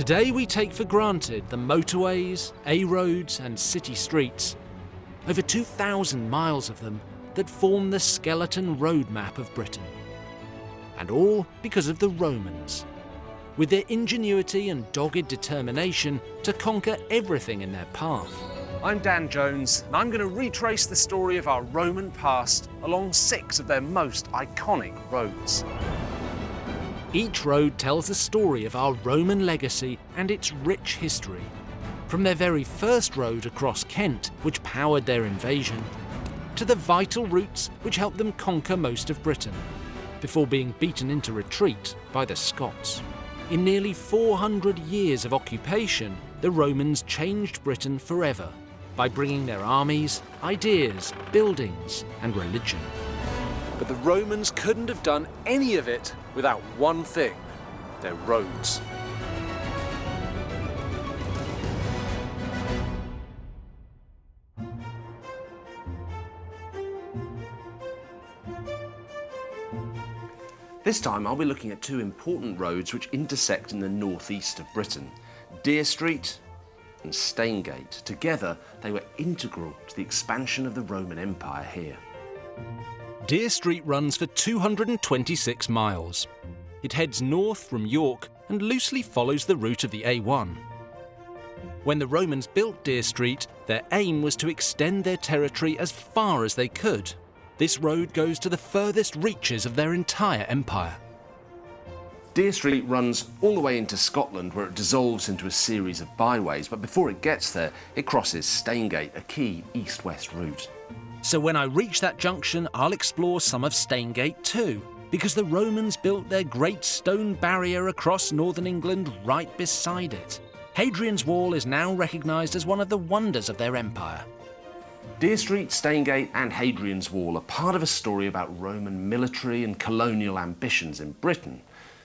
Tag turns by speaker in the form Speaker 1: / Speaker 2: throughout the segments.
Speaker 1: Today we take for granted the motorways, A-roads and city streets, over 2,000 miles of them that form the skeleton road map of Britain. And all because of the Romans, with their ingenuity and dogged determination to conquer everything in their path.
Speaker 2: I'm Dan Jones, and I'm going to retrace the story of our Roman past along 6 of their most iconic roads.
Speaker 1: Each road tells the story of our Roman legacy and its rich history. From their very first road across Kent, which powered their invasion, to the vital routes which helped them conquer most of Britain, before being beaten into retreat by the Scots. In nearly 400 years of occupation, the Romans changed Britain forever by bringing their armies, ideas, buildings, and religion.
Speaker 2: But the Romans couldn't have done any of it without one thing: their roads. This time I'll be looking at 2 important roads which intersect in the northeast of Britain: Deer Street and Staingate. Together, they were integral to the expansion of the Roman Empire here.
Speaker 1: Deer Street runs for 226 miles. It heads north from York and loosely follows the route of the A1. When the Romans built Deer Street, their aim was to extend their territory as far as they could. This road goes to the furthest reaches of their entire empire.
Speaker 2: Deer Street runs all the way into Scotland, where it dissolves into a series of byways, but before it gets there, it crosses Staingate, a key east-west route.
Speaker 1: So when I reach that junction, I'll explore some of Staingate too, because the Romans built their great stone barrier across northern England right beside it. Hadrian's Wall is now recognised as one of the wonders of their empire.
Speaker 2: Deer Street, Staingate and Hadrian's Wall are part of a story about Roman military and colonial ambitions in Britain.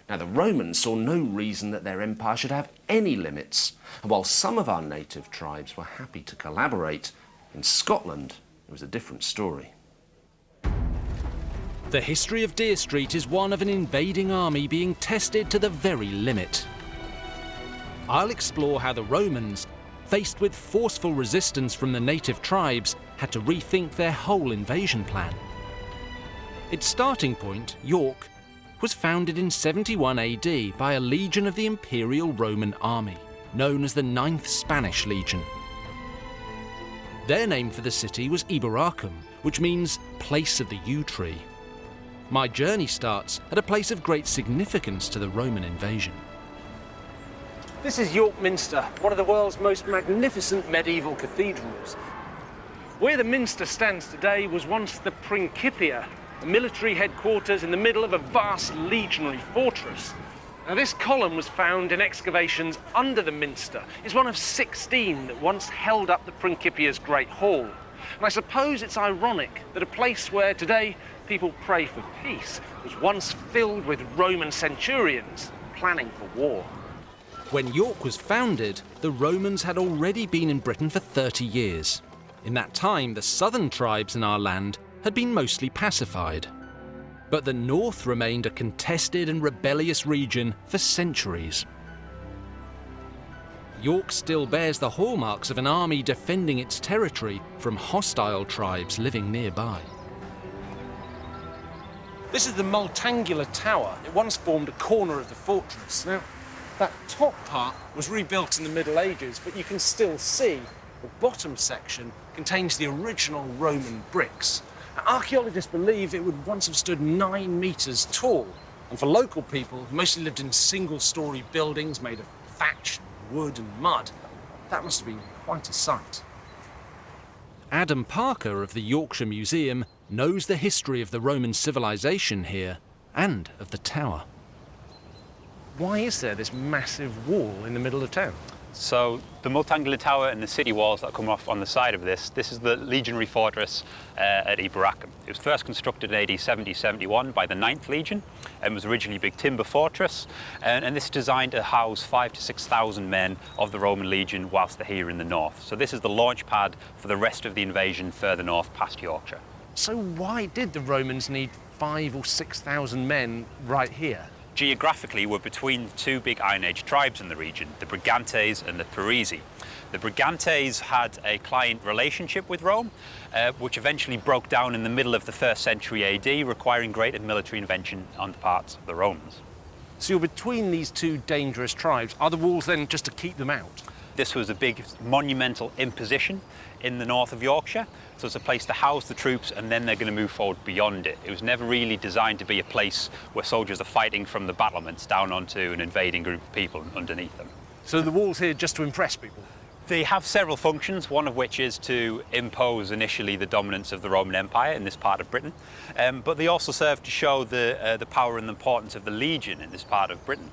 Speaker 2: Now, the Romans saw no reason that their empire should have any limits, and while some of our native tribes were happy to collaborate, in Scotland it was a different story.
Speaker 1: The history of Deer Street is one of an invading army being tested to the very limit. I'll explore how the Romans, faced with forceful resistance from the native tribes, had to rethink their whole invasion plan. Its starting point, York, was founded in 71 AD by a legion of the Imperial Roman Army, known as the 9th Spanish Legion. Their name for the city was Iberacum, which means place of the yew tree. My journey starts at a place of great significance to the Roman invasion.
Speaker 2: This is York Minster, one of the world's most magnificent medieval cathedrals. Where the Minster stands today was once the Principia, a military headquarters in the middle of a vast legionary fortress. Now, this column was found in excavations under the Minster. It's one of 16 that once held up the Principia's Great Hall. And I suppose it's ironic that a place where today people pray for peace was once filled with Roman centurions planning for war.
Speaker 1: When York was founded, the Romans had already been in Britain for 30 years. In that time, the southern tribes in our land had been mostly pacified. But the north remained a contested and rebellious region for centuries. York still bears the hallmarks of an army defending its territory from hostile tribes living nearby.
Speaker 2: This is the Multangular Tower. It once formed a corner of the fortress. Now, that top part was rebuilt in the Middle Ages, but you can still see the bottom section contains the original Roman bricks. Now, archaeologists believe it would once have stood 9 metres tall, and for local people who mostly lived in single-storey buildings made of thatch, wood and mud, that must have been quite a sight.
Speaker 1: Adam Parker of the Yorkshire Museum knows the history of the Roman civilization here and of the tower.
Speaker 2: Why is there this massive wall in the middle of town?
Speaker 3: So the Multangular Tower and the city walls that come off on the side of this is the legionary fortress at Iberacum. It was first constructed in AD 70-71 by the 9th Legion and was originally a big timber fortress. And this is designed to house 5,000 to 6,000 men of the Roman Legion whilst they're here in the north. So this is the launch pad for the rest of the invasion further north past Yorkshire.
Speaker 2: So why did the Romans need 5,000 or 6,000 men right here?
Speaker 3: geographically were between two big Iron Age tribes in the region, the Brigantes and the Parisi. The Brigantes had a client relationship with Rome, which eventually broke down in the middle of the 1st century AD, requiring greater military intervention on the part of the Romans.
Speaker 2: So you're between these two dangerous tribes. Are the walls then just to keep them out?
Speaker 3: This was a big monumental imposition in the north of Yorkshire. So it's a place to house the troops, and then they're going to move forward beyond it. It was never really designed to be a place where soldiers are fighting from the battlements down onto an invading group of people underneath them.
Speaker 2: So the walls here just to impress people?
Speaker 3: They have several functions, one of which is to impose initially the dominance of the Roman Empire in this part of Britain, but they also serve to show the power and the importance of the legion in this part of Britain.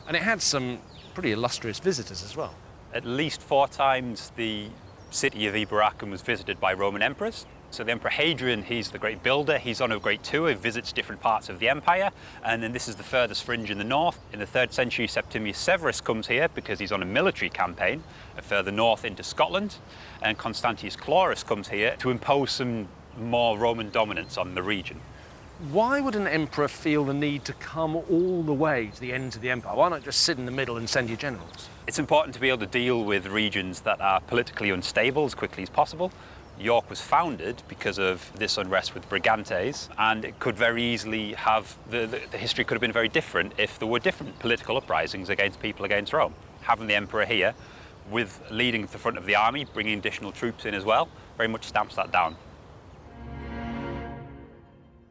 Speaker 2: And it had some pretty illustrious visitors as well.
Speaker 3: At least 4 times the city of Iberacum was visited by Roman emperors. So the Emperor Hadrian, he's the great builder, he's on a great tour, he visits different parts of the empire, and then this is the furthest fringe in the north. In the 3rd century, Septimius Severus comes here because he's on a military campaign further north into Scotland, and Constantius Chlorus comes here to impose some more Roman dominance on the region.
Speaker 2: Why would an emperor feel the need to come all the way to the ends of the empire? Why not just sit in the middle and send your generals?
Speaker 3: It's important to be able to deal with regions that are politically unstable as quickly as possible. York was founded because of this unrest with Brigantes, and it could very easily have, the history could have been very different if there were different political uprisings against people against Rome. Having the emperor here, with leading the front of the army, bringing additional troops in as well, very much stamps that down.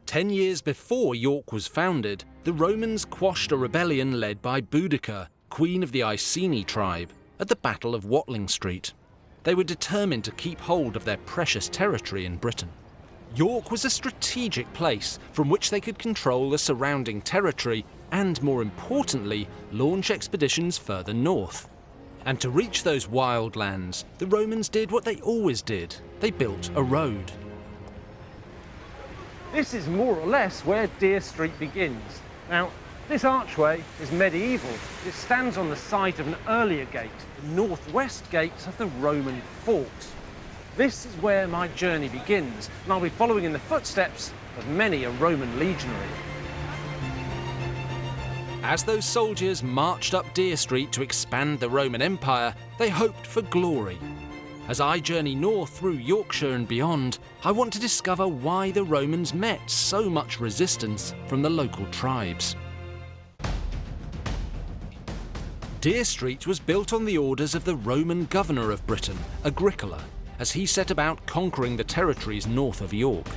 Speaker 1: 10 years before York was founded, the Romans quashed a rebellion led by Boudica, queen of the Iceni tribe, at the Battle of Watling Street. They were determined to keep hold of their precious territory in Britain. York was a strategic place from which they could control the surrounding territory and, more importantly, launch expeditions further north. And to reach those wild lands, the Romans did what they always did. They built a road.
Speaker 2: This is more or less where Deer Street begins. Now, this archway is medieval. It stands on the site of an earlier gate, the northwest gate of the Roman fort. This is where my journey begins, and I'll be following in the footsteps of many a Roman legionary.
Speaker 1: As those soldiers marched up Deer Street to expand the Roman Empire, they hoped for glory. As I journey north through Yorkshire and beyond, I want to discover why the Romans met so much resistance from the local tribes. Deer Street was built on the orders of the Roman governor of Britain, Agricola, as he set about conquering the territories north of York.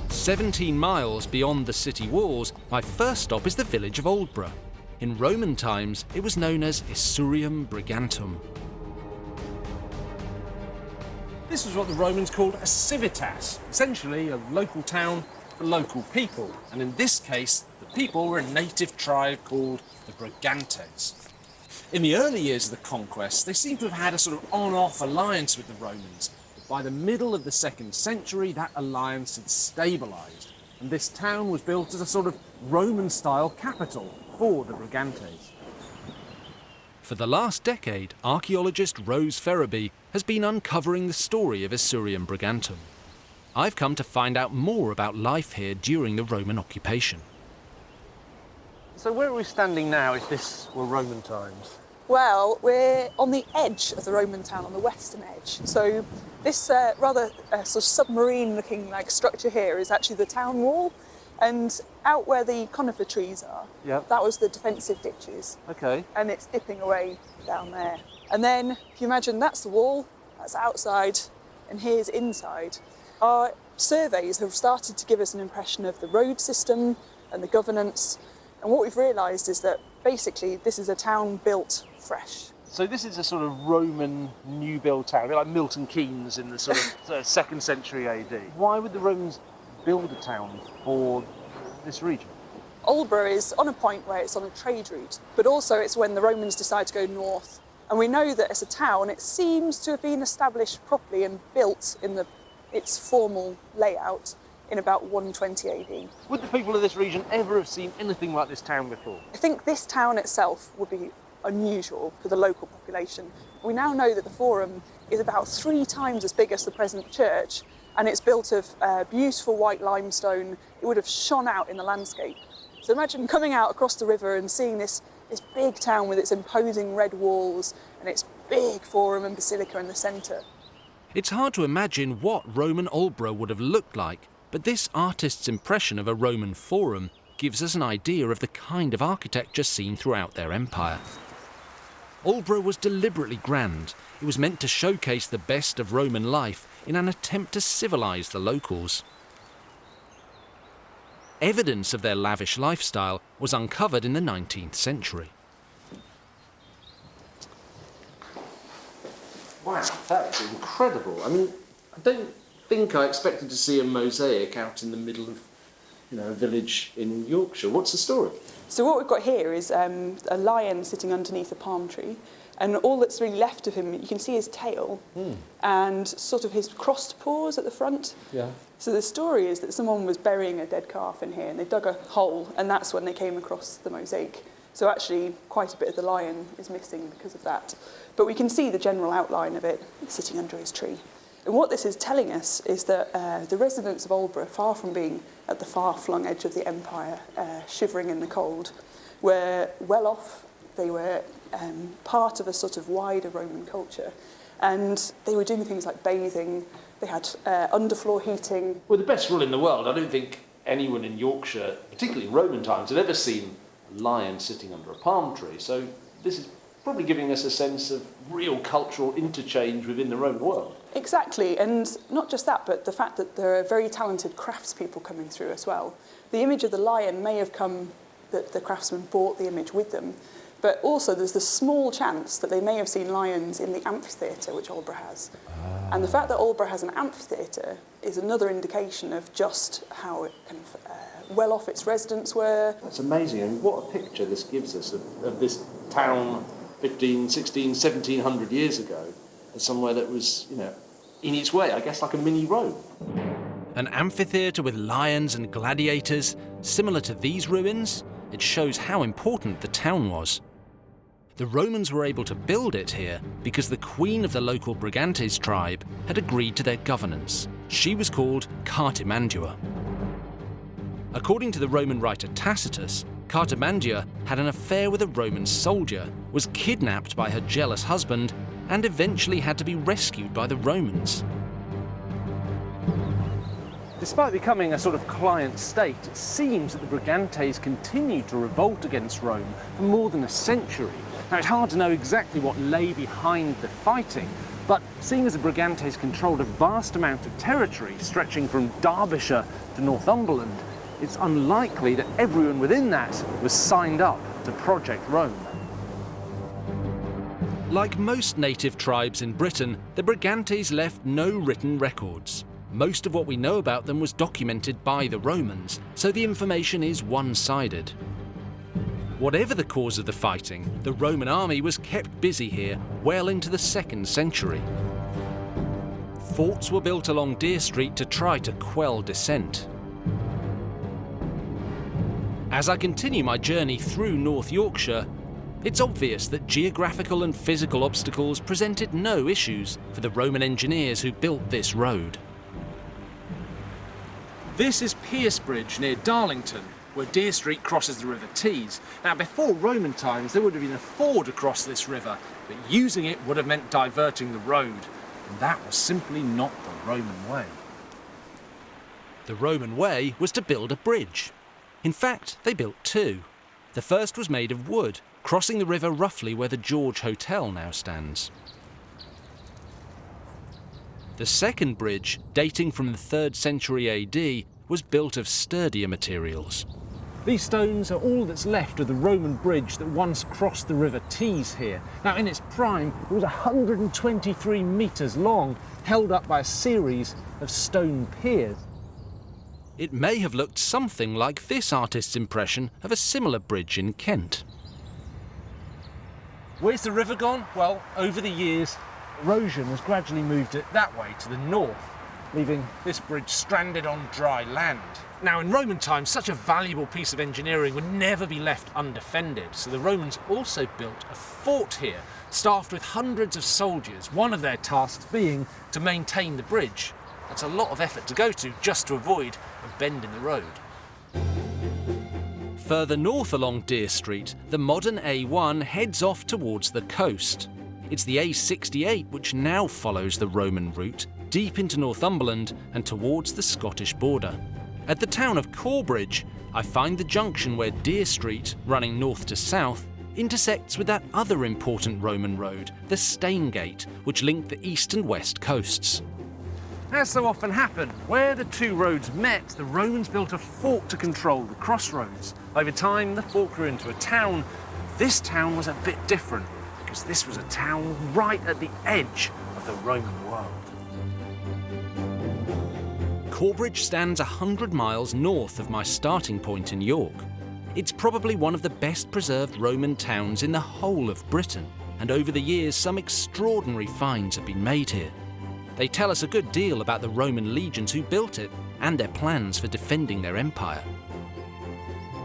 Speaker 1: 17 miles beyond the city walls, my first stop is the village of Aldborough. In Roman times, it was known as Isurium Brigantum.
Speaker 2: This was what the Romans called a civitas, essentially a local town for local people. And in this case, the people were a native tribe called the Brigantes. In the early years of the conquest, they seem to have had a sort of on-off alliance with the Romans. But by the middle of the 2nd century, that alliance had stabilised, and this town was built as a sort of Roman-style capital for the Brigantes.
Speaker 1: For the last decade, archaeologist Rose Ferraby has been uncovering the story of Isurium Brigantum. I've come to find out more about life here during the Roman occupation.
Speaker 2: So where are we standing now if this were Roman times?
Speaker 4: Well, we're on the edge of the Roman town, on the western edge. So this rather sort of submarine-looking like structure here is actually the town wall, and out where the conifer trees are, that was the defensive ditches.
Speaker 2: Okay.
Speaker 4: And it's dipping away down there. And then, if you imagine, that's the wall, that's outside, and here's inside. Our surveys have started to give us an impression of the road system and the governance, and what we've realised is that basically this is a town built fresh.
Speaker 2: So this is a sort of Roman new build town, a bit like Milton Keynes in the sort of 2nd century AD. Why would the Romans build a town for this region?
Speaker 4: Aldborough is on a point where it's on a trade route, but also it's when the Romans decide to go north. And we know that as a town, it seems to have been established properly and built in its formal layout in about 120 AD.
Speaker 2: Would the people of this region ever have seen anything like this town before?
Speaker 4: I think this town itself would be unusual for the local population. We now know that the Forum is about 3 times as big as the present church, and it's built of beautiful white limestone. It would have shone out in the landscape. So imagine coming out across the river and seeing this big town with its imposing red walls and its big forum and basilica in the centre.
Speaker 1: It's hard to imagine what Roman Aldborough would have looked like, but this artist's impression of a Roman forum gives us an idea of the kind of architecture seen throughout their empire. Aldborough was deliberately grand. It was meant to showcase the best of Roman life in an attempt to civilise the locals. Evidence of their lavish lifestyle was uncovered in the 19th century.
Speaker 2: Wow, that's incredible. I mean, I don't think I expected to see a mosaic out in the middle of, a village in Yorkshire. What's the story?
Speaker 4: So what we've got here is a lion sitting underneath a palm tree, and all that's really left of him, you can see his tail and sort of his crossed paws at the front.
Speaker 2: Yeah.
Speaker 4: So the story is that someone was burying a dead calf in here, and they dug a hole, and that's when they came across the mosaic. So actually, quite a bit of the lion is missing because of that. But we can see the general outline of it sitting under his tree. And what this is telling us is that the residents of Aldborough, far from being at the far-flung edge of the empire, shivering in the cold, were well off. They were part of a sort of wider Roman culture. And they were doing things like bathing. They had underfloor heating.
Speaker 2: Well, the best rule in the world, I don't think anyone in Yorkshire, particularly in Roman times, had ever seen a lion sitting under a palm tree. So this is probably giving us a sense of real cultural interchange within the Roman world.
Speaker 4: Exactly, and not just that, but the fact that there are very talented craftspeople coming through as well. The image of the lion may have come, that the craftsmen brought the image with them, but also there's the small chance that they may have seen lions in the amphitheatre which Aldborough has. And the fact that Aldborough has an amphitheatre is another indication of just how kind of well off its residents were.
Speaker 2: That's amazing, and what a picture this gives us of this town 15, 16, 1700 years ago, as somewhere that was, in its way, I guess, like a mini Rome.
Speaker 1: An amphitheatre with lions and gladiators, similar to these ruins, it shows how important the town was. The Romans were able to build it here because the queen of the local Brigantes tribe had agreed to their governance. She was called Cartimandua. According to the Roman writer Tacitus, Cartimandua had an affair with a Roman soldier, was kidnapped by her jealous husband, and eventually had to be rescued by the Romans.
Speaker 2: Despite becoming a sort of client state, it seems that the Brigantes continued to revolt against Rome for more than a century. Now, it's hard to know exactly what lay behind the fighting, but seeing as the Brigantes controlled a vast amount of territory stretching from Derbyshire to Northumberland, it's unlikely that everyone within that was signed up to Project Rome.
Speaker 1: Like most native tribes in Britain, the Brigantes left no written records. Most of what we know about them was documented by the Romans, so the information is one-sided. Whatever the cause of the fighting, the Roman army was kept busy here well into the 2nd century. Forts were built along Deer Street to try to quell dissent. As I continue my journey through North Yorkshire, it's obvious that geographical and physical obstacles presented no issues for the Roman engineers who built this road.
Speaker 2: This is Piercebridge near Darlington, where Deer Street crosses the River Tees. Now, before Roman times, there would have been a ford across this river, but using it would have meant diverting the road, and that was simply not the Roman way.
Speaker 1: The Roman way was to build a bridge. In fact, they built two. The first was made of wood, crossing the river roughly where the George Hotel now stands. The second bridge, dating from the 3rd century AD, was built of sturdier materials.
Speaker 2: These stones are all that's left of the Roman bridge that once crossed the River Tees here. Now, in its prime, it was 123 metres long, held up by a series of stone piers.
Speaker 1: It may have looked something like this artist's impression of a similar bridge in Kent.
Speaker 2: Where's the river gone? Well, over the years, erosion has gradually moved it that way to the north, leaving this bridge stranded on dry land. Now, in Roman times, such a valuable piece of engineering would never be left undefended, so the Romans also built a fort here, staffed with hundreds of soldiers, one of their tasks being to maintain the bridge. That's a lot of effort to go to just to avoid a bend in the road.
Speaker 1: Further north along Deer Street, the modern A1 heads off towards the coast. It's the A68 which now follows the Roman route deep into Northumberland and towards the Scottish border. At the town of Corbridge, I find the junction where Deer Street, running north to south, intersects with that other important Roman road, the Staingate, which linked the east and west coasts.
Speaker 2: As so often happened, where the two roads met, the Romans built a fort to control the crossroads. Over time, the fort grew into a town. This town was a bit different, because this was a town right at the edge of the Roman world.
Speaker 1: Corbridge stands 100 miles north of my starting point in York. It's probably one of the best preserved Roman towns in the whole of Britain, and over the years some extraordinary finds have been made here. They tell us a good deal about the Roman legions who built it and their plans for defending their empire.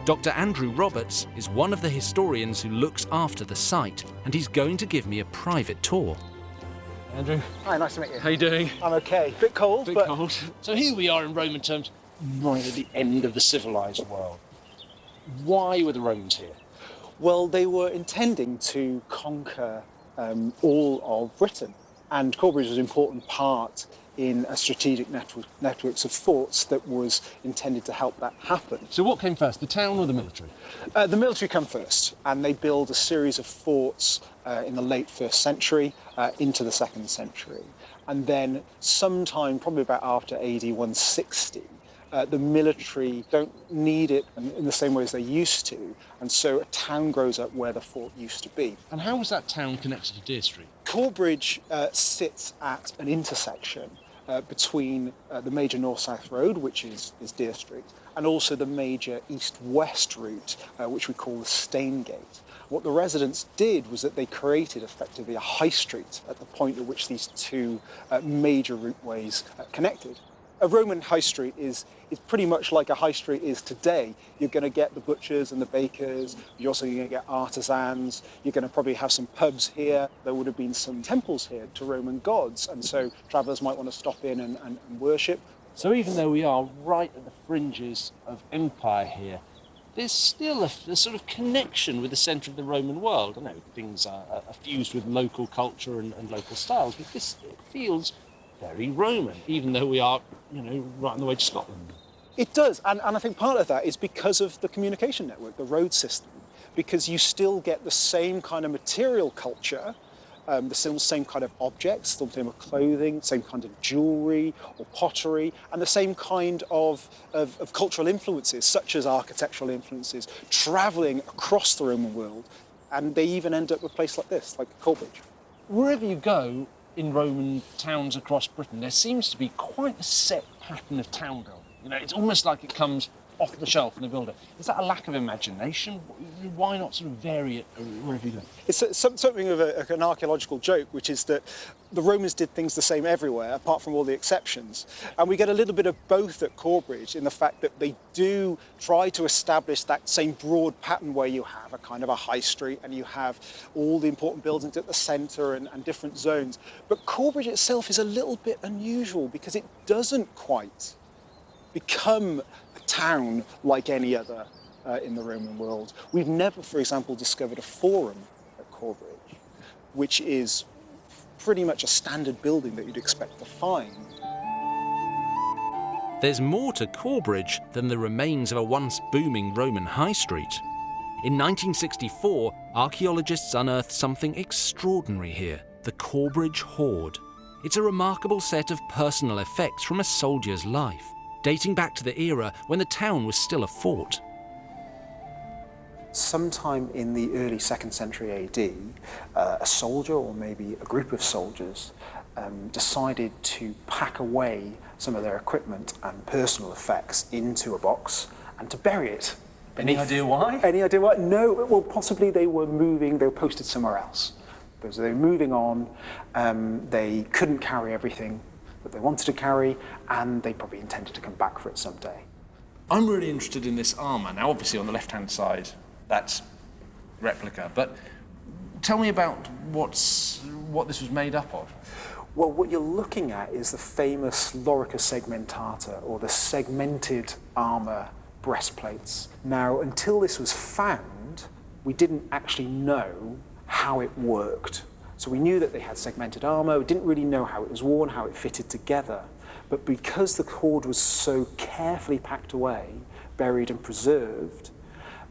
Speaker 1: Dr. Andrew Roberts is one of the historians who looks after the site, and he's going to give me a private tour.
Speaker 2: Andrew.
Speaker 5: Hi, nice to meet you.
Speaker 2: How you doing?
Speaker 5: I'm okay. Bit cold,
Speaker 2: Bit
Speaker 5: but
Speaker 2: cold. So here we are in Roman terms, right at the end of the civilised world. Why were the Romans here?
Speaker 5: well, they were intending to conquer all of Britain, and Corbridge was an important part in a strategic networks of forts that was intended to help that happen.
Speaker 2: So what came first, the town or the military?
Speaker 5: The military come first, and they build a series of forts in the late 1st century into the 2nd century. And then sometime, probably about after AD 160, the military don't need it in the same way as they used to, and so a town grows up where the fort used to be.
Speaker 2: And how was that town connected to Deer Street?
Speaker 5: Corbridge sits at an intersection between the major north-south road, which is Deer Street, and also the major east-west route, which we call the Staingate. What the residents did was that they created effectively a high street at the point at which these two major routeways connected. A Roman high street is pretty much like a high street is today. You're going to get the butchers and the bakers, you're also going to get artisans, you're going to probably have some pubs here. There would have been some temples here to Roman gods, and so travellers might want to stop in and worship.
Speaker 2: So even though we are right at the fringes of empire here, there's still a sort of connection with the centre of the Roman world. I know things are fused with local culture and local styles, but this feels very Roman, even though we are, right on the way to Scotland.
Speaker 5: It does, and I think part of that is because of the communication network, the road system, because you still get the same kind of material culture, the same kind of objects, the same of clothing, same kind of jewellery or pottery, and the same kind of cultural influences, such as architectural influences, travelling across the Roman world, and they even end up with a place like this, like Corbridge.
Speaker 2: Wherever you go in Roman towns across Britain, there seems to be quite a set pattern of town building. It's almost like it comes off the shelf and they build it. Is that a lack of imagination? Why not sort of vary it wherever you go?
Speaker 5: It's something of an archaeological joke, which is that the Romans did things the same everywhere, apart from all the exceptions. And we get a little bit of both at Corbridge in the fact that they do try to establish that same broad pattern where you have a kind of a high street and you have all the important buildings at the centre and different zones. But Corbridge itself is a little bit unusual because it doesn't quite become a town like any other in the Roman world. We've never, for example, discovered a forum at Corbridge, which is pretty much a standard building that you'd expect to find.
Speaker 1: There's more to Corbridge than the remains of a once booming Roman high street. In 1964, archaeologists unearthed something extraordinary here, the Corbridge Hoard. It's a remarkable set of personal effects from a soldier's life, dating back to the era when the town was still a fort.
Speaker 5: Sometime in the early 2nd century AD, a soldier, or maybe a group of soldiers, decided to pack away some of their equipment and personal effects into a box and to bury it.
Speaker 2: Any idea why?
Speaker 5: Any idea why? No, well, possibly they were posted somewhere else. So they were moving on, they couldn't carry everything that they wanted to carry, and they probably intended to come back for it someday.
Speaker 2: I'm really interested in this armour. Now, obviously, on the left-hand side, that's replica, but tell me about what this was made up of.
Speaker 5: Well, what you're looking at is the famous lorica segmentata, or the segmented armour breastplates. Now, until this was found, we didn't actually know how it worked. So we knew that they had segmented armour, we didn't really know how it was worn, how it fitted together. But because the cord was so carefully packed away, buried and preserved,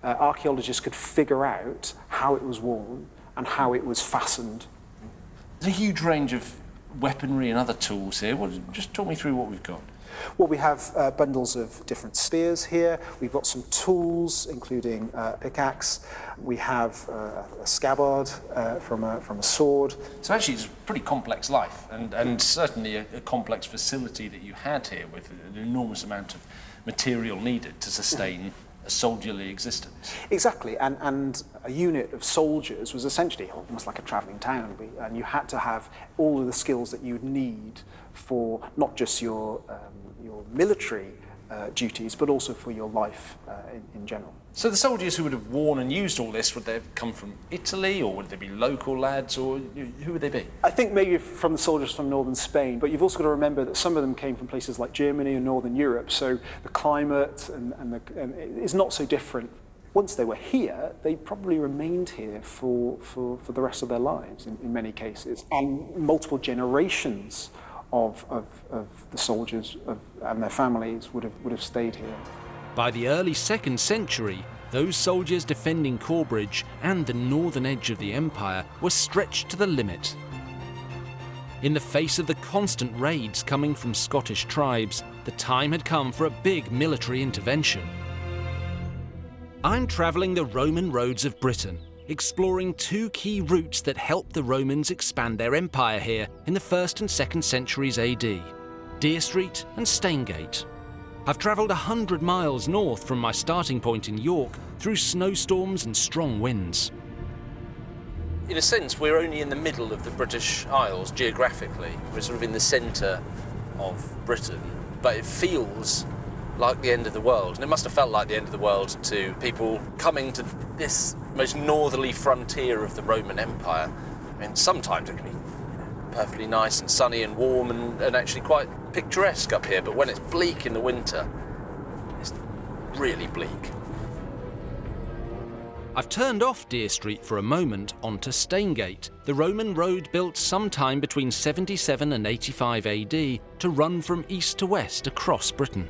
Speaker 5: archaeologists could figure out how it was worn and how it was fastened.
Speaker 2: There's a huge range of weaponry and other tools here. Just talk me through what we've got.
Speaker 5: Well, we have bundles of different spears here. We've got some tools, including pickaxe. We have a scabbard from a sword.
Speaker 2: So actually it's a pretty complex life and certainly a complex facility that you had here with an enormous amount of material needed to sustain a soldierly existence.
Speaker 5: Exactly, and a unit of soldiers was essentially almost like a travelling town, and you had to have all of the skills that you'd need for not just your military duties, but also for your life in general.
Speaker 2: So the soldiers who would have worn and used all this, would they have come from Italy, or would they be local lads, or who would they be?
Speaker 5: I think maybe from the soldiers from northern Spain, but you've also got to remember that some of them came from places like Germany and northern Europe, so the climate and is not so different. Once they were here, they probably remained here for the rest of their lives in many cases, and multiple generations of the soldiers and their families would have stayed here.
Speaker 1: By the early 2nd century, those soldiers defending Corbridge and the northern edge of the empire were stretched to the limit. In the face of the constant raids coming from Scottish tribes, the time had come for a big military intervention. I'm travelling the Roman roads of Britain, exploring 2 key routes that helped the Romans expand their empire here in the 1st and 2nd centuries AD, Deer Street and Staingate. I've travelled 100 miles north from my starting point in York through snowstorms and strong winds.
Speaker 2: In a sense, we're only in the middle of the British Isles geographically. We're sort of in the centre of Britain, but it feels like the end of the world. And it must have felt like the end of the world to people coming to this most northerly frontier of the Roman Empire. I mean, sometimes it can be perfectly nice and sunny and warm and actually quite picturesque up here, but when it's bleak in the winter, it's really bleak.
Speaker 1: I've turned off Deer Street for a moment onto Staingate, the Roman road built sometime between 77 and 85 AD to run from east to west across Britain.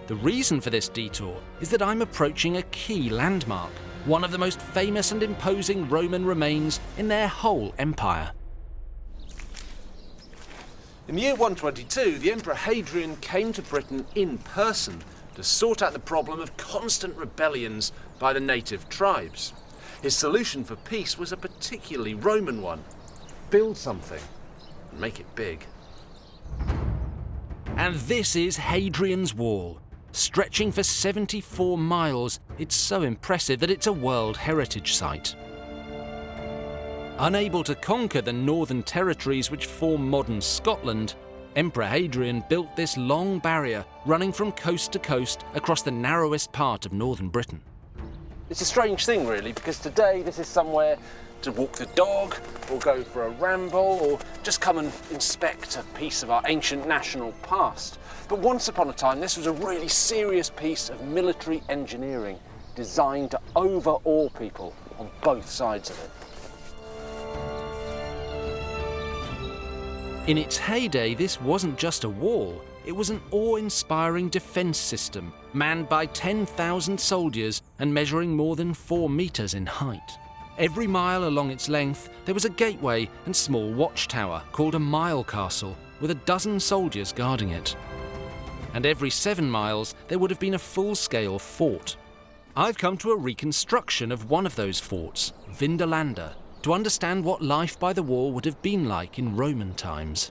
Speaker 1: The reason for this detour is that I'm approaching a key landmark, one of the most famous and imposing Roman remains in their whole empire.
Speaker 2: In the year 122, the Emperor Hadrian came to Britain in person to sort out the problem of constant rebellions by the native tribes. His solution for peace was a particularly Roman one: build something and make it big.
Speaker 1: And this is Hadrian's Wall. Stretching for 74 miles, it's so impressive that it's a World Heritage Site. Unable to conquer the northern territories which form modern Scotland, Emperor Hadrian built this long barrier running from coast to coast across the narrowest part of northern Britain.
Speaker 2: It's a strange thing, really, because today this is somewhere to walk the dog, or go for a ramble, or just come and inspect a piece of our ancient national past. But once upon a time, this was a really serious piece of military engineering designed to overawe people on both sides of it.
Speaker 1: In its heyday, this wasn't just a wall, it was an awe-inspiring defence system, manned by 10,000 soldiers and measuring more than 4 metres in height. Every mile along its length, there was a gateway and small watchtower called a mile castle, with a dozen soldiers guarding it. And every 7 miles, there would have been a full-scale fort. I've come to a reconstruction of one of those forts, Vindolanda, to understand what life by the wall would have been like in Roman times.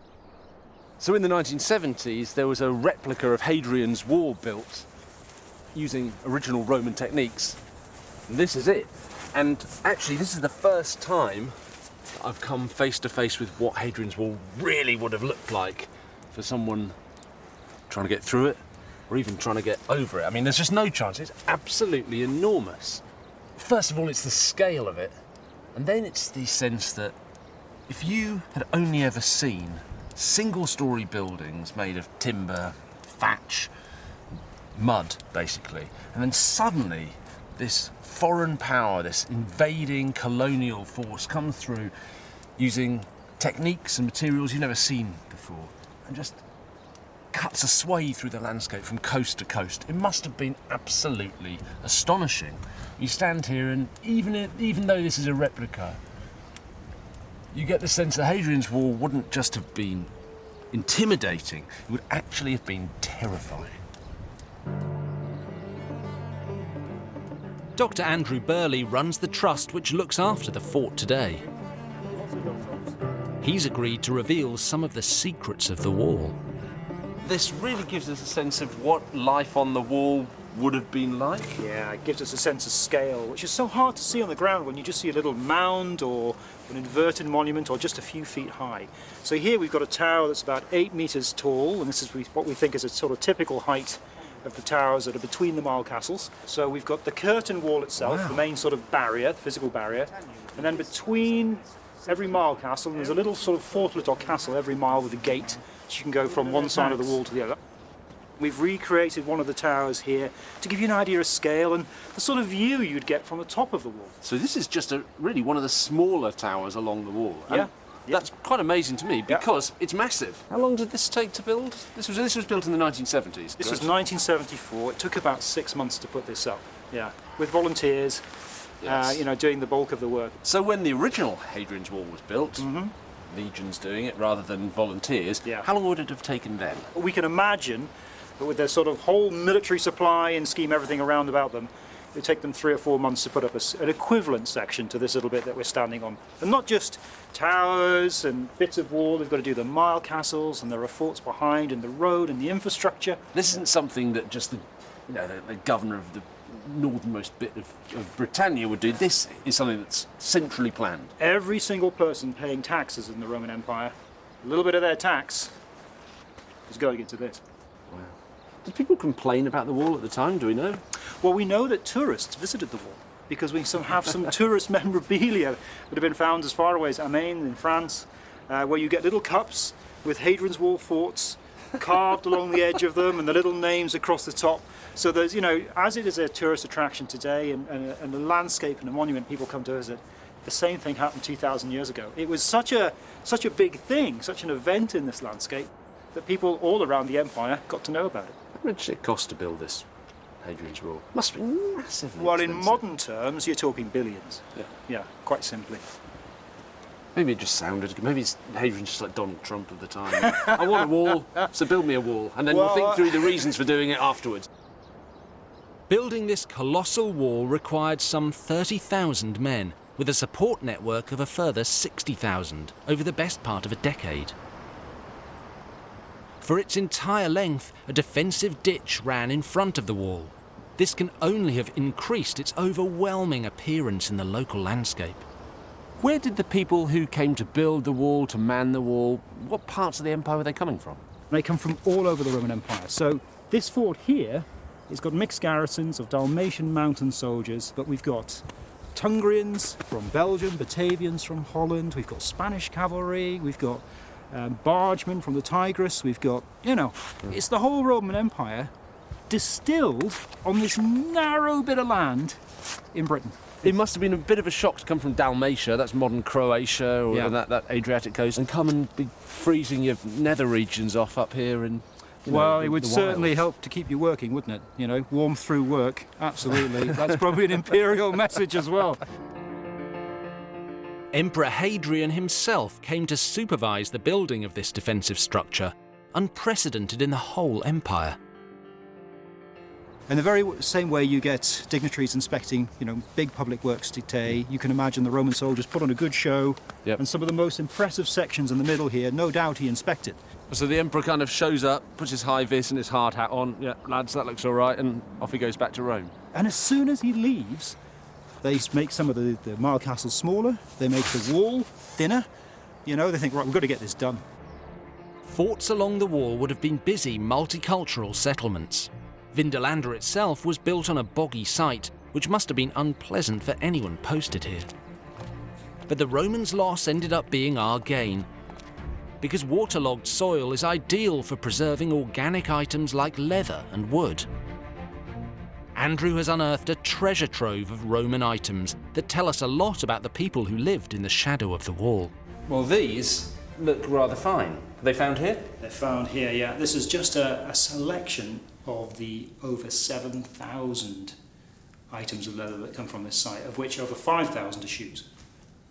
Speaker 2: So in the 1970s, there was a replica of Hadrian's Wall built using original Roman techniques. And this is it. And actually, this is the first time I've come face to face with what Hadrian's Wall really would have looked like for someone trying to get through it, or even trying to get over it. I mean, there's just no chance. It's absolutely enormous. First of all, it's the scale of it. And then it's the sense that if you had only ever seen single-storey buildings made of timber, thatch,
Speaker 6: mud, basically. And then suddenly, this foreign power, this invading colonial force comes through using techniques and materials you've never seen before, and just cuts a swathe through the landscape from coast to coast. It must have been absolutely astonishing. You stand here and even though this is a replica, you get the sense that Hadrian's Wall wouldn't just have been intimidating, it would actually have been terrifying.
Speaker 1: Dr. Andrew Burley runs the trust which looks after the fort today. He's agreed to reveal some of the secrets of the wall.
Speaker 6: This really gives us a sense of what life on the wall would have been like.
Speaker 5: Yeah, it gives us a sense of scale, which is so hard to see on the ground when you just see a little mound or an inverted monument or just a few feet high. So here we've got a tower that's about 8 meters tall, and this is what we think is a sort of typical height of the towers that are between the mile castles. So we've got the curtain wall itself, the main sort of barrier, the physical barrier, and then between every mile castle, there's a little sort of fortlet or castle every mile with a gate, so you can go from one side of the wall to the other. We've recreated one of the towers here to give you an idea of scale and the sort of view you'd get from the top of the wall.
Speaker 6: So this is just really one of the smaller towers along the wall.
Speaker 5: Yeah.
Speaker 6: That's quite amazing to me because it's massive. How long did this take to build? This was built in the 1970s.
Speaker 5: This was 1974. It took about 6 months to put this up. Yeah, with volunteers, doing the bulk of the work.
Speaker 6: So when the original Hadrian's Wall was built, legions doing it rather than volunteers, how long would it have taken then?
Speaker 5: We can imagine that with their sort of whole military supply and scheme everything around about them, it would take them 3 or 4 months to put up an equivalent section to this little bit that we're standing on. And not just towers and bits of wall, they've got to do the mile castles, and there are forts behind, and the road and the infrastructure.
Speaker 6: This isn't something that just the governor of the northernmost bit of Britannia would do. This is something that's centrally planned.
Speaker 5: Every single person paying taxes in the Roman Empire, a little bit of their tax is going into this.
Speaker 6: Wow. Did people complain about the wall at the time, do we know?
Speaker 5: Well, we know that tourists visited the wall because we have some tourist memorabilia that have been found as far away as Amiens in France, where you get little cups with Hadrian's Wall forts carved along the edge of them and the little names across the top. So there's, as it is a tourist attraction today and a landscape and a monument people come to visit, the same thing happened 2,000 years ago. It was such a big thing, such an event in this landscape, that people all around the empire got to know about it.
Speaker 6: How much did it cost to build this Hadrian's Wall? Must be massively
Speaker 5: Well,
Speaker 6: expensive.
Speaker 5: in modern terms, you're talking billions. Yeah, quite simply.
Speaker 6: Maybe it just sounded good. Maybe Hadrian's just like Donald Trump of the time. I want a wall, so build me a wall, and then we'll think through the reasons for doing it afterwards.
Speaker 1: Building this colossal wall required some 30,000 men, with a support network of a further 60,000 over the best part of a decade. For its entire length, a defensive ditch ran in front of the wall. This can only have increased its overwhelming appearance in the local landscape.
Speaker 6: Where did the people who came to build the wall, to man the wall, what parts of the empire were they coming from?
Speaker 5: They come from all over the Roman Empire. So this fort here has got mixed garrisons of Dalmatian mountain soldiers, but we've got Tungrians from Belgium, Batavians from Holland, we've got Spanish cavalry, we've got bargemen from the Tigris, we've got, it's the whole Roman Empire distilled on this narrow bit of land in Britain.
Speaker 6: It must have been a bit of a shock to come from Dalmatia, that's modern Croatia, or that Adriatic coast, and come and be freezing your nether regions off up here and...
Speaker 5: Well, it would certainly help to keep you working, wouldn't it? Warm through work, absolutely. That's probably an imperial message as well.
Speaker 1: Emperor Hadrian himself came to supervise the building of this defensive structure, unprecedented in the whole empire.
Speaker 5: In the very same way you get dignitaries inspecting, big public works today, you can imagine the Roman soldiers put on a good show, and some of the most impressive sections in the middle here, no doubt he inspected.
Speaker 6: So the emperor kind of shows up, puts his high vis and his hard hat on, lads, that looks all right, and off he goes back to Rome.
Speaker 5: And as soon as he leaves, they make some of the mile castles smaller, they make the wall thinner, they think, right, we've got to get this done.
Speaker 1: Forts along the wall would have been busy multicultural settlements. Vindolanda itself was built on a boggy site, which must have been unpleasant for anyone posted here. But the Romans' loss ended up being our gain, because waterlogged soil is ideal for preserving organic items like leather and wood. Andrew has unearthed a treasure trove of Roman items that tell us a lot about the people who lived in the shadow of the wall.
Speaker 6: Well, these look rather fine. Are they found here?
Speaker 7: They're found here, yeah. This is just a selection of the over 7,000 items of leather that come from this site, of which over 5,000 are shoes.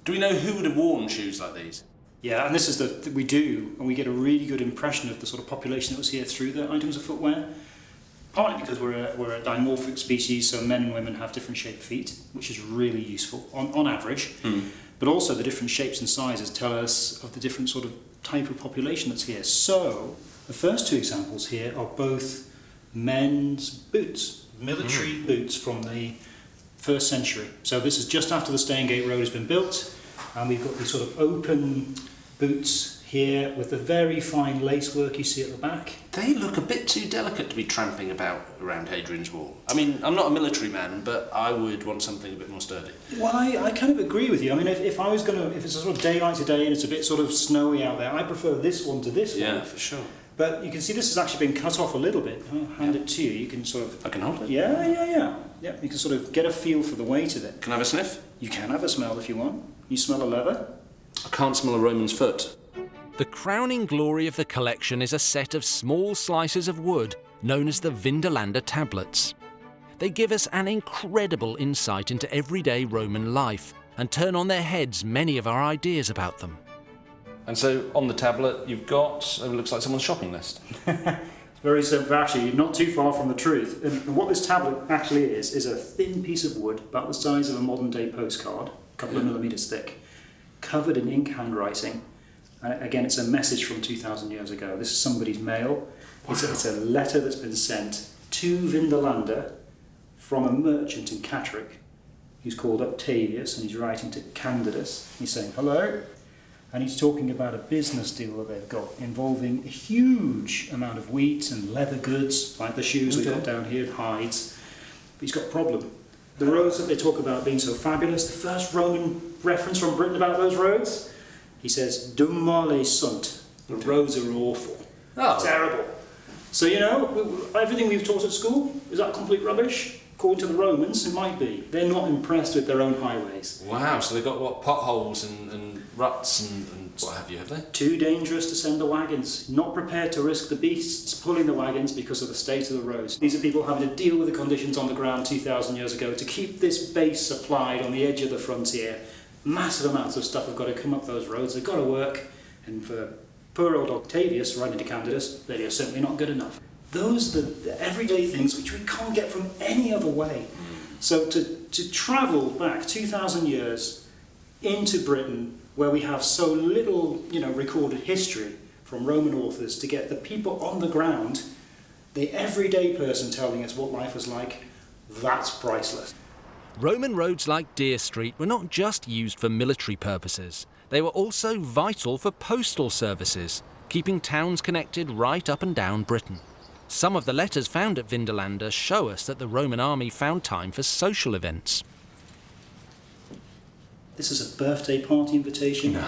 Speaker 6: Do we know who would have worn shoes like these?
Speaker 7: Yeah, and this is we do, and we get a really good impression of the sort of population that was here through the items of footwear. Partly because we're a dimorphic species, so men and women have different shaped feet, which is really useful on average. But also the different shapes and sizes tell us of the different sort of type of population that's here. So the first two examples here are both men's boots, military boots from the 1st century. So this is just after the Staingate Road has been built, and we've got these sort of open boots here with the very fine lacework you see at the back.
Speaker 6: They look a bit too delicate to be tramping about around Hadrian's Wall. I mean, I'm not a military man, but I would want something a bit more sturdy.
Speaker 7: Well, I kind of agree with you. I mean, if it's a sort of day like today and it's a bit sort of snowy out there, I prefer this one to this one.
Speaker 6: Yeah, for sure.
Speaker 7: But you can see this has actually been cut off a little bit. I'll hand it to you. You can sort of...
Speaker 6: I can hold it?
Speaker 7: Yeah. You can sort of get a feel for the weight of it.
Speaker 6: Can I have a sniff?
Speaker 7: You can have a smell if you want. You smell a leather?
Speaker 6: I can't smell a Roman's foot.
Speaker 1: The crowning glory of the collection is a set of small slices of wood known as the Vindolanda tablets. They give us an incredible insight into everyday Roman life and turn on their heads many of our ideas about them.
Speaker 6: And so on the tablet you've got, it looks like someone's shopping list.
Speaker 7: It's very simple. Actually, you're not too far from the truth. And what this tablet actually is a thin piece of wood about the size of a modern day postcard, a couple of millimetres thick, covered in ink handwriting. Again, it's a message from 2,000 years ago. This is somebody's mail. It's a letter that's been sent to Vindolanda from a merchant in Catterick who's called Octavius, and he's writing to Candidus. He's saying, hello, and he's talking about a business deal that they've got involving a huge amount of wheat and leather goods, like the shoes we've got down here, hides. But he's got a problem. The roads that they talk about being so fabulous, the first Roman reference from Britain about those roads, he says, dum male sunt. The roads are awful.
Speaker 6: Oh.
Speaker 7: Terrible. So, you know, everything we've taught at school, is that complete rubbish? According to the Romans, it might be. They're not impressed with their own highways.
Speaker 6: Wow, so they've got, what, potholes and ruts and what have they?
Speaker 7: Too dangerous to send the wagons. Not prepared to risk the beasts pulling the wagons because of the state of the roads. These are people having to deal with the conditions on the ground 2,000 years ago to keep this base supplied on the edge of the frontier. Massive amounts of stuff have got to come up those roads. They've got to work. And for poor old Octavius writing to Candidus, they are simply not good enough. Those are the everyday things which we can't get from any other way. So to travel back 2,000 years into Britain, where we have so little, recorded history from Roman authors, to get the people on the ground, the everyday person telling us what life was like, that's priceless.
Speaker 1: Roman roads like Deer Street were not just used for military purposes. They were also vital for postal services, keeping towns connected right up and down Britain. Some of the letters found at Vindolanda show us that the Roman army found time for social events.
Speaker 7: This is a birthday party invitation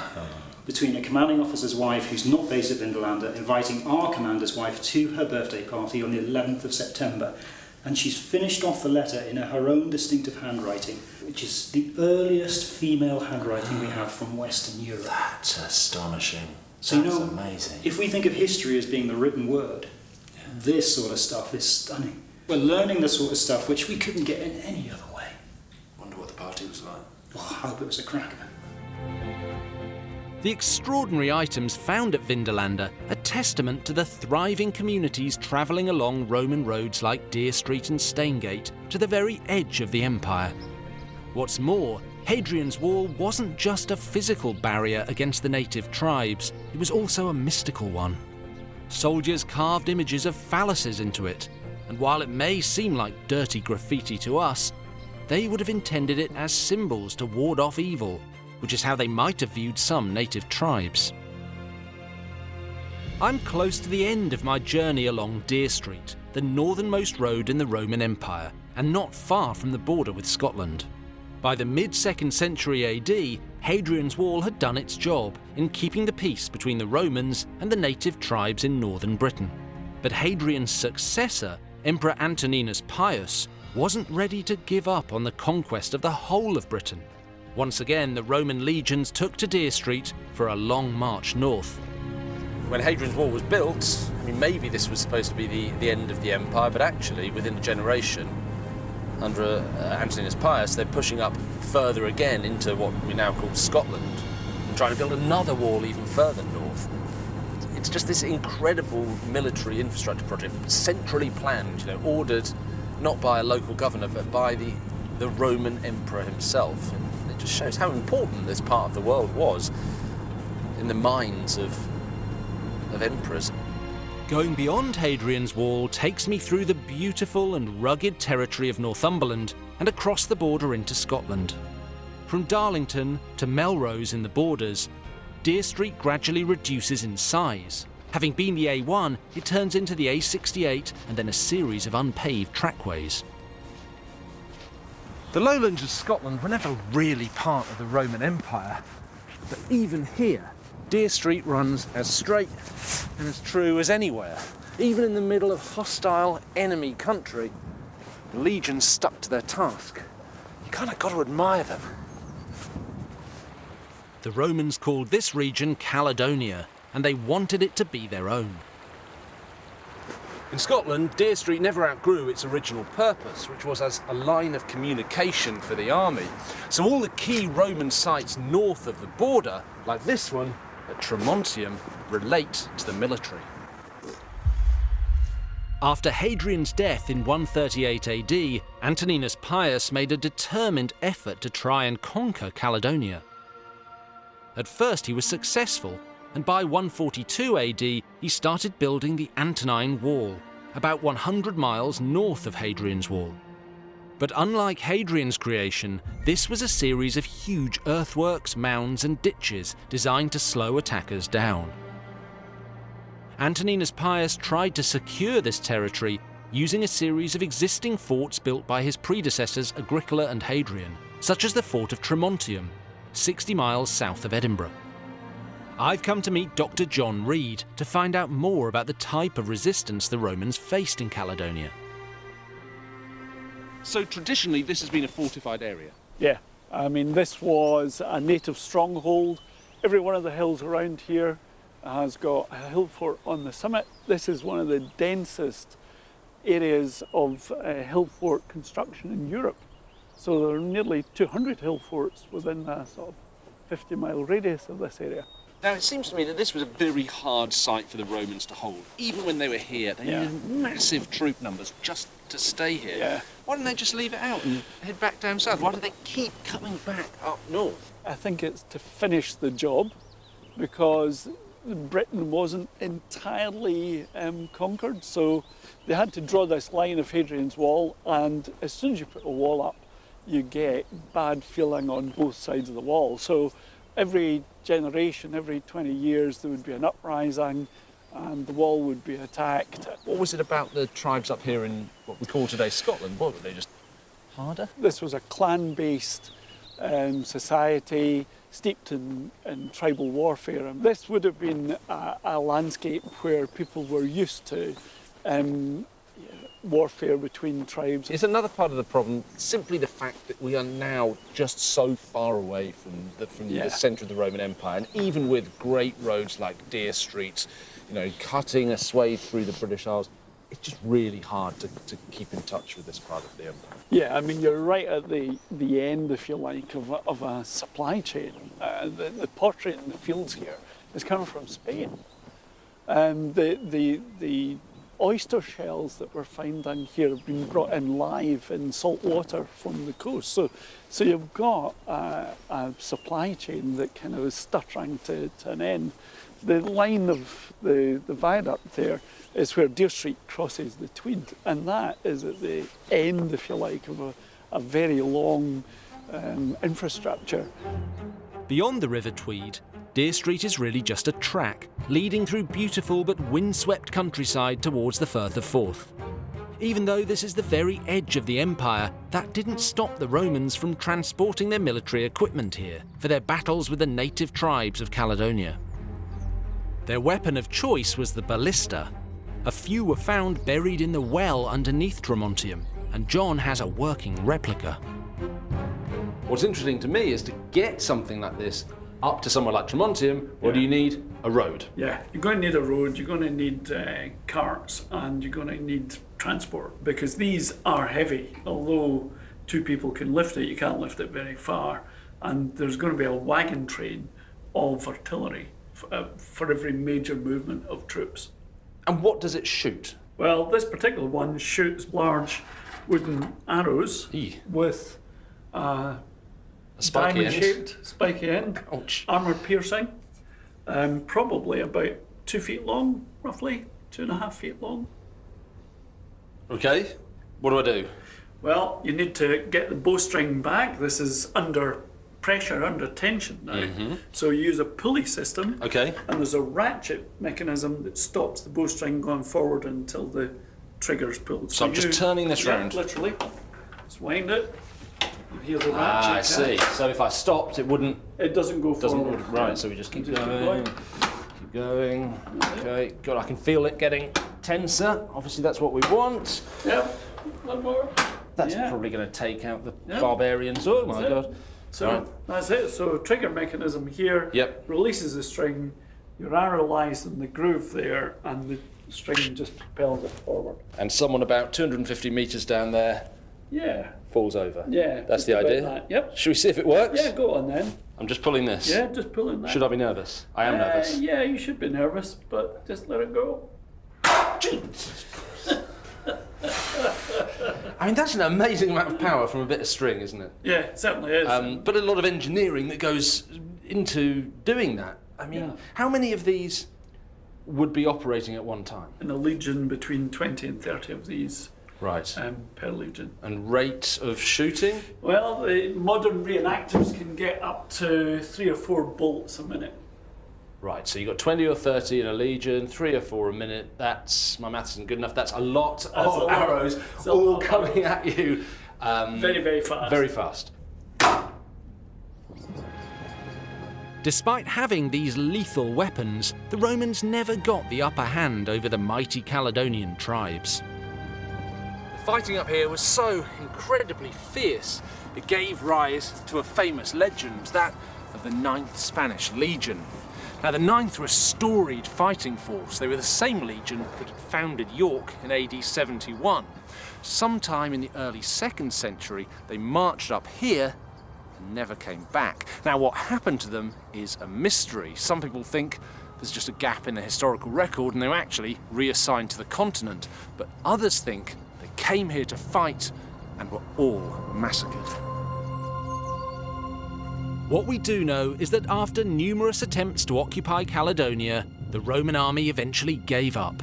Speaker 7: between a commanding officer's wife who's not based at Vindolanda inviting our commander's wife to her birthday party on the 11th of September. And she's finished off the letter in her own distinctive handwriting, which is the earliest female handwriting we have from Western Europe.
Speaker 6: That's astonishing.
Speaker 7: So
Speaker 6: That's amazing.
Speaker 7: If we think of history as being the written word, this sort of stuff is stunning. We're learning the sort of stuff which we couldn't get in any other way.
Speaker 6: Wonder what the party was like.
Speaker 7: Well, I hope it was a cracker.
Speaker 1: The extraordinary items found at Vindolanda are testament to the thriving communities travelling along Roman roads like Deer Street and Staingate to the very edge of the empire. What's more, Hadrian's Wall wasn't just a physical barrier against the native tribes, it was also a mystical one. Soldiers carved images of phalluses into it, and while it may seem like dirty graffiti to us, they would have intended it as symbols to ward off evil, which is how they might have viewed some native tribes. I'm close to the end of my journey along Deer Street, the northernmost road in the Roman Empire, and not far from the border with Scotland. By the mid-2nd century AD, Hadrian's Wall had done its job in keeping the peace between the Romans and the native tribes in northern Britain. But Hadrian's successor, Emperor Antoninus Pius, wasn't ready to give up on the conquest of the whole of Britain. Once again, the Roman legions took to Deer Street for a long march north.
Speaker 6: When Hadrian's Wall was built, I mean, maybe this was supposed to be the end of the empire, but actually, within a generation, under Antoninus Pius, they're pushing up further again into what we now call Scotland, and trying to build another wall even further north. It's just this incredible military infrastructure project, centrally planned, ordered not by a local governor, but by the Roman emperor himself. And it just shows how important this part of the world was in the minds of emperors.
Speaker 1: Going beyond Hadrian's Wall takes me through the beautiful and rugged territory of Northumberland and across the border into Scotland. From Darlington to Melrose in the borders, Deer Street gradually reduces in size. Having been the A1, it turns into the A68 and then a series of unpaved trackways.
Speaker 2: The lowlands of Scotland were never really part of the Roman Empire, but even here, Deer Street runs as straight and as true as anywhere. Even in the middle of hostile enemy country, the legions stuck to their task. You kind of got to admire them.
Speaker 1: The Romans called this region Caledonia, and they wanted it to be their own.
Speaker 2: In Scotland, Deer Street never outgrew its original purpose, which was as a line of communication for the army. So all the key Roman sites north of the border, like this one at Tremontium, relate to the military.
Speaker 1: After Hadrian's death in 138 AD, Antoninus Pius made a determined effort to try and conquer Caledonia. At first he was successful, and by 142 AD he started building the Antonine Wall, about 100 miles north of Hadrian's Wall. But unlike Hadrian's creation, this was a series of huge earthworks, mounds and ditches designed to slow attackers down. Antoninus Pius tried to secure this territory using a series of existing forts built by his predecessors Agricola and Hadrian, such as the fort of Tremontium, 60 miles south of Edinburgh. I've come to meet Dr. John Reed to find out more about the type of resistance the Romans faced in Caledonia.
Speaker 2: So traditionally this has been a fortified area?
Speaker 8: Yeah, I mean this was a native stronghold. Every one of the hills around here has got a hill fort on the summit. This is one of the densest areas of hill fort construction in Europe. So there are nearly 200 hill forts within a sort of 50-mile radius of this area.
Speaker 2: Now it seems to me that this was a very hard site for the Romans to hold. Even when they were here, they needed massive troop numbers just to stay here.
Speaker 8: Yeah.
Speaker 2: Why didn't they just leave it out and head back down south? Why do they keep coming back up north?
Speaker 8: I think it's to finish the job because Britain wasn't entirely conquered, so they had to draw this line of Hadrian's Wall, and as soon as you put a wall up, you get bad feeling on both sides of the wall. So every generation, every 20 years, there would be an uprising and the wall would be attacked.
Speaker 2: What was it about the tribes up here in what we call today Scotland? What were they, just harder?
Speaker 8: This was a clan-based society steeped in tribal warfare. And this would have been a landscape where people were used to warfare between tribes.
Speaker 2: Is another part of the problem simply the fact that we are now just so far away from the centre of the Roman Empire, and even with great roads like Deer Street, cutting a swathe through the British Isles, it's just really hard to keep in touch with this part of the empire.
Speaker 8: Yeah, I mean, you're right at the end, if you like, of a supply chain. The pottery in the fields here is coming from Spain. The oyster shells that we're finding here have been brought in live in salt water from the coast. So you've got a supply chain that kind of is stuttering to an end. The line of the viaduct there is where Deer Street crosses the Tweed, and that is at the end, if you like, of a very long infrastructure.
Speaker 1: Beyond the River Tweed, Deer Street is really just a track leading through beautiful but windswept countryside towards the Firth of Forth. Even though this is the very edge of the empire, that didn't stop the Romans from transporting their military equipment here for their battles with the native tribes of Caledonia. Their weapon of choice was the ballista. A few were found buried in the well underneath Tremontium, and John has a working replica.
Speaker 6: What's interesting to me is to get something like this up to somewhere like Tremontium, what do you need? A road.
Speaker 8: Yeah, you're going to need a road, you're going to need carts, and you're going to need transport, because these are heavy. Although 2 people can lift it, you can't lift it very far. And there's going to be a wagon train of artillery for every major movement of troops.
Speaker 6: And what does it shoot?
Speaker 8: Well, this particular one shoots large wooden arrows with diamond-shaped spiky end, armour-piercing, probably about 2 feet long, roughly 2.5 feet long.
Speaker 6: Okay, what do I do?
Speaker 8: Well, you need to get the bowstring back. This is under pressure, under tension now. So you use a pulley system.
Speaker 6: Okay.
Speaker 8: And there's a ratchet mechanism that stops the bowstring going forward until the trigger's pulled.
Speaker 6: So I'm just turning this round?
Speaker 8: Literally. Just wind it. And here's a ratchet.
Speaker 6: I see. So if I stopped, it wouldn't...
Speaker 8: It doesn't go forward.
Speaker 6: Right, so we just keep going. Keep going. Okay, good. I can feel it getting tenser. Obviously, that's what we want.
Speaker 8: Yep. One more.
Speaker 6: That's probably going to take out the barbarians. Oh my God.
Speaker 8: So that's it. So trigger mechanism here releases the string, your arrow lies in the groove there, and the string just propels it forward.
Speaker 6: And someone about 250 metres down there falls over.
Speaker 8: Yeah.
Speaker 6: That's the idea?
Speaker 8: That. Yep.
Speaker 6: Should we see if it works?
Speaker 8: Yeah, go on then.
Speaker 6: I'm just pulling this.
Speaker 8: Yeah, just pulling that.
Speaker 6: Should I be nervous? I am nervous.
Speaker 8: Yeah, you should be nervous, but just let it go.
Speaker 6: Jesus Christ. I mean, that's an amazing amount of power from a bit of string, isn't it?
Speaker 8: Yeah, it certainly is.
Speaker 6: But a lot of engineering that goes into doing that. I mean, how many of these would be operating at one time?
Speaker 8: In a legion, between 20 and 30 of these
Speaker 6: right.
Speaker 8: Per legion.
Speaker 6: And rate of shooting?
Speaker 8: Well, the modern reenactors can get up to 3 or 4 bolts a minute.
Speaker 6: Right, so you've got 20 or 30 in a legion, 3 or 4 a minute. That's, my maths isn't good enough, that's a lot of arrows all coming at you.
Speaker 8: Very, very fast.
Speaker 6: Very fast.
Speaker 1: Despite having these lethal weapons, the Romans never got the upper hand over the mighty Caledonian tribes.
Speaker 6: The fighting up here was so incredibly fierce, it gave rise to a famous legend, that of the 9th Spanish Legion. Now, the 9th were a storied fighting force. They were the same legion that had founded York in AD 71. Sometime in the early 2nd century, they marched up here and never came back. Now, what happened to them is a mystery. Some people think there's just a gap in the historical record and they were actually reassigned to the continent. But others think they came here to fight and were all massacred.
Speaker 1: What we do know is that after numerous attempts to occupy Caledonia, the Roman army eventually gave up.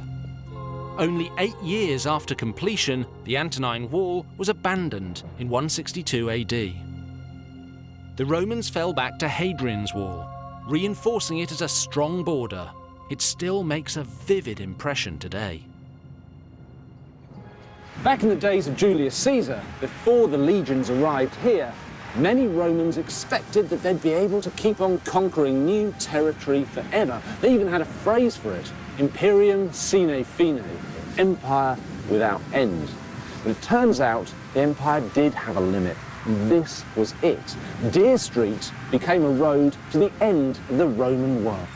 Speaker 1: Only 8 years after completion, the Antonine Wall was abandoned in 162 AD. The Romans fell back to Hadrian's Wall, reinforcing it as a strong border. It still makes a vivid impression today.
Speaker 2: Back in the days of Julius Caesar, before the legions arrived here, many Romans expected that they'd be able to keep on conquering new territory forever. They even had a phrase for it, Imperium sine fine, empire without end. But it turns out the empire did have a limit. This was it. Deer Street became a road to the end of the Roman world.